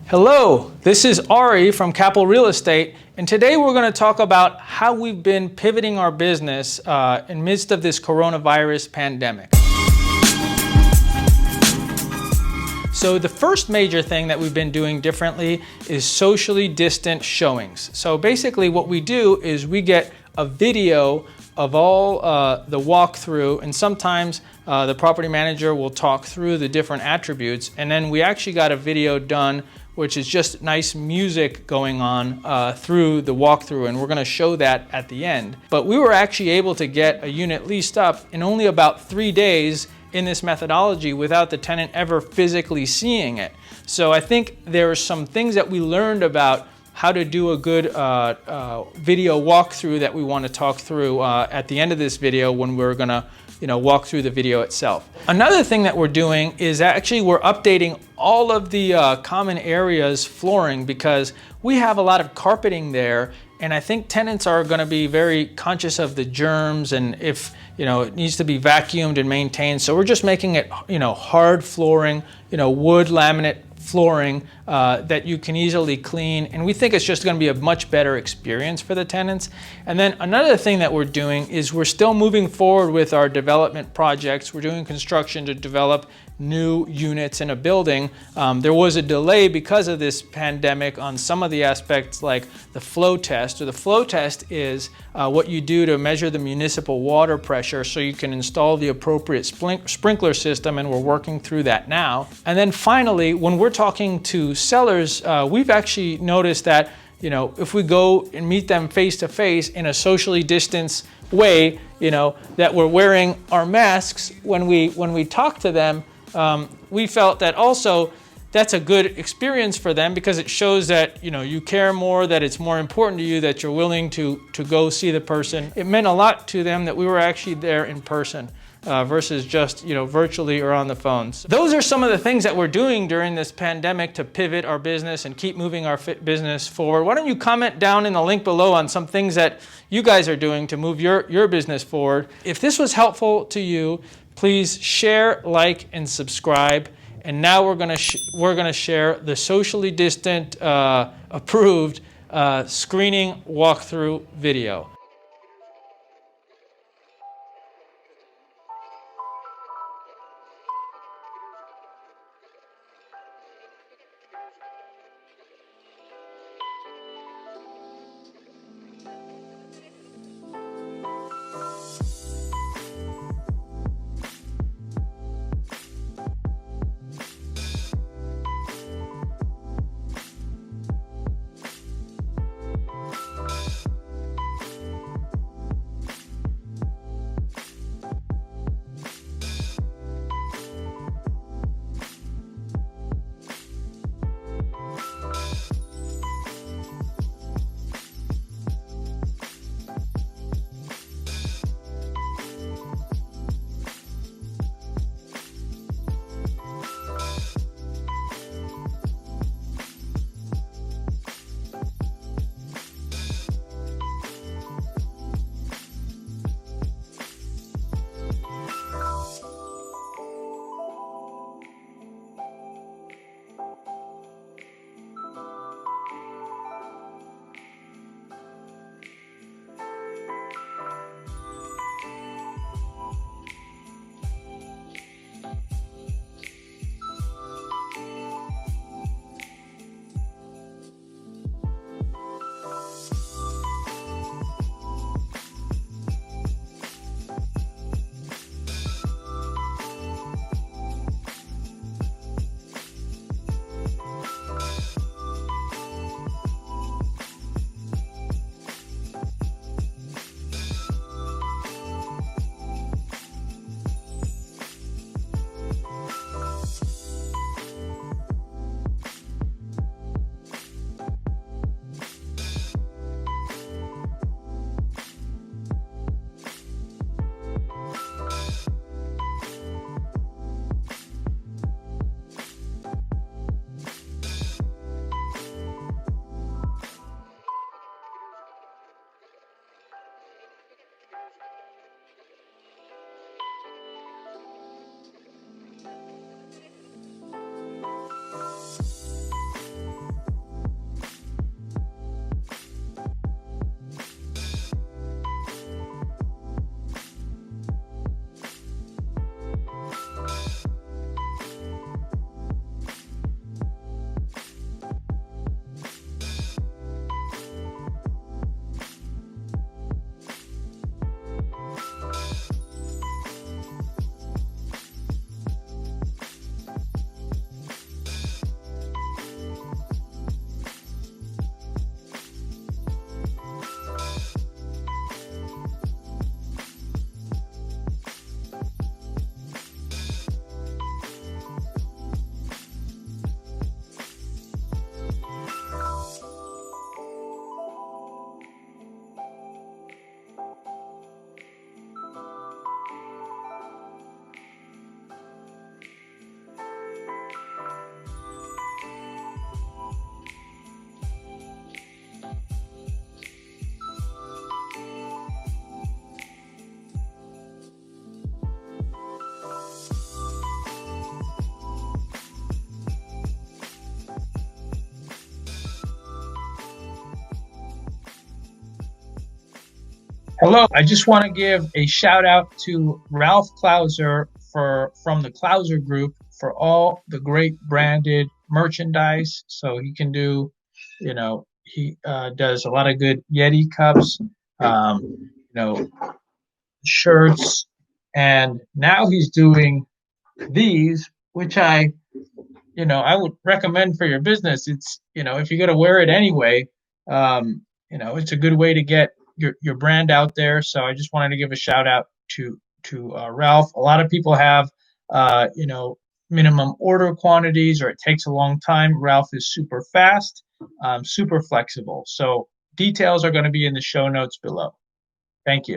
Hello, this is Ari from Capital Real Estate, and today we're going to talk about how we've been pivoting our business in midst of this coronavirus pandemic. So the first major thing that we've been doing differently is socially distant showings. So basically what we do is we get a video of all the walkthrough, and sometimes the property manager will talk through the different attributes, and then we actually got a video done which is just nice music going on through the walkthrough, and we're going to show that at the end. But we were actually able to get a unit leased up in only about 3 days in this methodology without the tenant ever physically seeing it. So I think there are some things that we learned about how to do a good video walkthrough that we want to talk through at the end of this video when we're going to walk through the video itself. Another thing that we're doing is actually we're updating all of the common areas flooring, because we have a lot of carpeting there, and I think tenants are going to be very conscious of the germs and if it needs to be vacuumed and maintained. So we're just making it hard flooring, wood laminate flooring that you can easily clean, and we think it's just going to be a much better experience for the tenants. And then another thing that we're doing is we're still moving forward with our development projects. We're doing construction to develop new units in a building. There was a delay because of this pandemic on some of the aspects, like the flow test. Or the flow test is what you do to measure the municipal water pressure so you can install the appropriate sprinkler system, and we're working through that now. And then finally, when we're talking to sellers, we've actually noticed that if we go and meet them face to face in a socially distanced way, that we're wearing our masks when we talk to them, we felt that also that's a good experience for them, because it shows that you care more, that it's more important to you, that you're willing to go see the person. It meant a lot to them that we were actually there in person versus just virtually or on the phones. Those are some of the things that we're doing during this pandemic to pivot our business and keep moving our business forward. Why don't you comment down in the link below on some things that you guys are doing to move your business forward. If this was helpful to you, please share, like, and subscribe. And now we're gonna share the socially distant approved screening walkthrough video. Hello, I just want to give a shout out to Ralph Klauser from the Klauser Group for all the great branded merchandise. So he can do, he does a lot of good Yeti cups, shirts, and now he's doing these, which I would recommend for your business. It's, if you're going to wear it anyway, it's a good way to get your brand out there. So I just wanted to give a shout out to Ralph. A lot of people have, minimum order quantities, or it takes a long time. Ralph is super fast, super flexible. So details are going to be in the show notes below. Thank you.